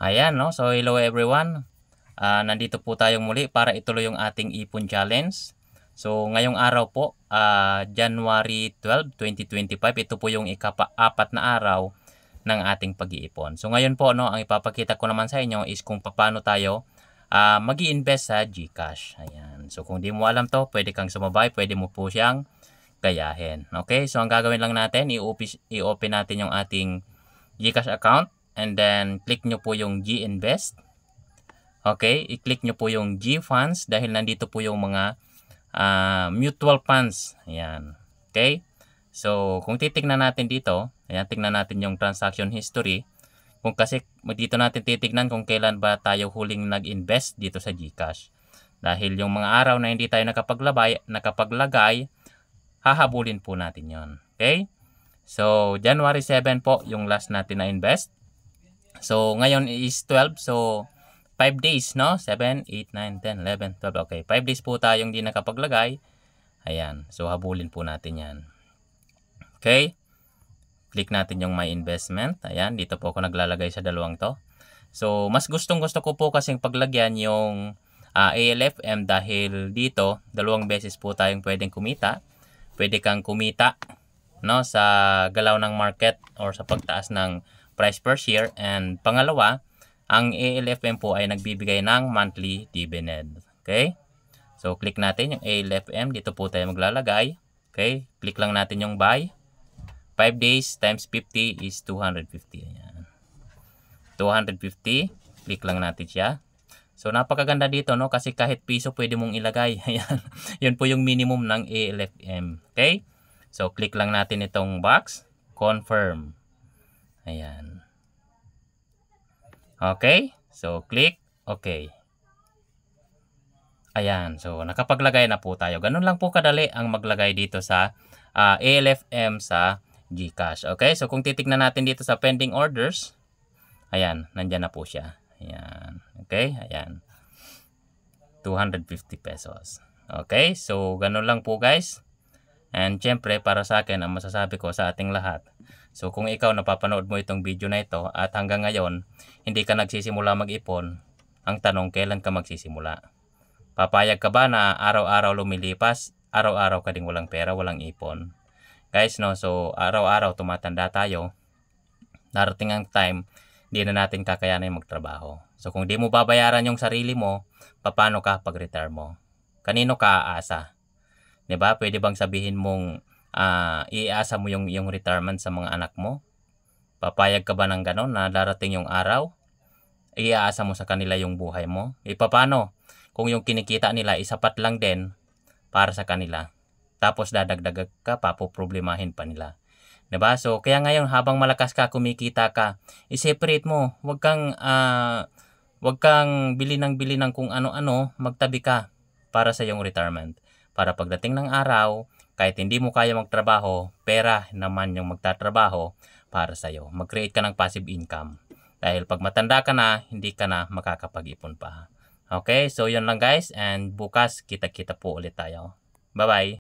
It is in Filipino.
Ayan, no? So, hello everyone. Nandito po tayong muli para ituloy yung ating ipon challenge. So, ngayong araw po, January 12, 2025, ito po yung ikapa-apat na araw ng ating pag-iipon. So, ngayon po, no, ang ipapakita ko naman sa inyo is kung paano tayo mag-i-invest sa GCash. Ayan. So, kung di mo alam to, pwede kang sumabay, pwede mo po siyang gayahin. Okay? So, ang gagawin lang natin, i-open natin yung ating GCash account. And then, click nyo po yung G-Invest. Okay, i-click nyo po yung G-Funds dahil nandito po yung mga mutual funds. Ayan. Okay, so kung titignan natin dito, ayan, tignan natin yung transaction history. Kung kasi dito natin titignan kung kailan ba tayo huling nag-invest dito sa GCash. Dahil yung mga araw na hindi tayo nakapaglagay, hahabulin po natin yon. Okay, so January 7 po yung last natin na invest. So, ngayon is 12. So, 5 days, no? 7, 8, 9, 10, 11, 12. Okay, 5 days po tayong di nakapaglagay. Ayan. So, habulin po natin yan. Okay. Click natin yung My Investment. Ayan. Dito po ako naglalagay sa dalawang to. So, mas gustong-gusto ko po kasing paglagyan yung ALFM dahil dito, dalawang beses po tayong pwedeng kumita. Pwede kang kumita, no? Sa galaw ng market or sa pagtaas ng price per share, and pangalawa, ang ALFM po ay nagbibigay ng monthly dividend. Okay? So, click natin yung ALFM. Dito po tayo maglalagay. Okay? Click lang natin yung buy. 5 days times 50 is 250. Ayan. 250. Click lang natin siya. So, napakaganda dito, no? Kasi kahit piso pwede mong ilagay. Ayan. Yun po yung minimum ng ALFM. Okay? So, click lang natin itong box. Confirm. Ayan. Okay. So, click. Okay. Ayan. So, nakapaglagay na po tayo. Ganun lang po kadali ang maglagay dito sa ALFM sa GCash. Okay. So, kung titignan natin dito sa pending orders, ayan. Nandyan na po siya. Ayan. Okay. Ayan. 250 pesos. Okay. So, ganun lang po guys. And syempre, para sa akin, ang masasabi ko sa ating lahat, so kung ikaw napapanood mo itong video na ito at hanggang ngayon, hindi ka nagsisimula mag-ipon, ang tanong, kailan ka magsisimula? Papayag ka ba na araw-araw lumilipas, araw-araw ka ding walang pera, walang ipon? Guys, no, so araw-araw tumatanda tayo, darating ang time, hindi na natin kakayanin magtrabaho. So kung di mo babayaran yung sarili mo, paano ka pag-retire mo? Kanino ka aasa? Diba? Pwede bang sabihin mong iasa mo yung retirement sa mga anak mo? Papayag ka ba ng ganon na darating yung araw? Iaasa mo sa kanila yung buhay mo? Paano kung yung kinikita nila isapat lang din para sa kanila? Tapos dadagdag ka pa, poproblemahin pa nila. Diba? So, kaya ngayon habang malakas ka, kumikita ka, i-separate mo. Huwag kang bili ng kung ano-ano, magtabi ka para sa yung retirement. Para pagdating ng araw, kahit hindi mo kaya magtrabaho, pera naman yung magtatrabaho para sa'yo. Mag-create ka ng passive income. Dahil pag matanda ka na, hindi ka na makakapag-ipon pa. Okay, so yun lang guys, and bukas kita-kita po ulit tayo. Bye-bye!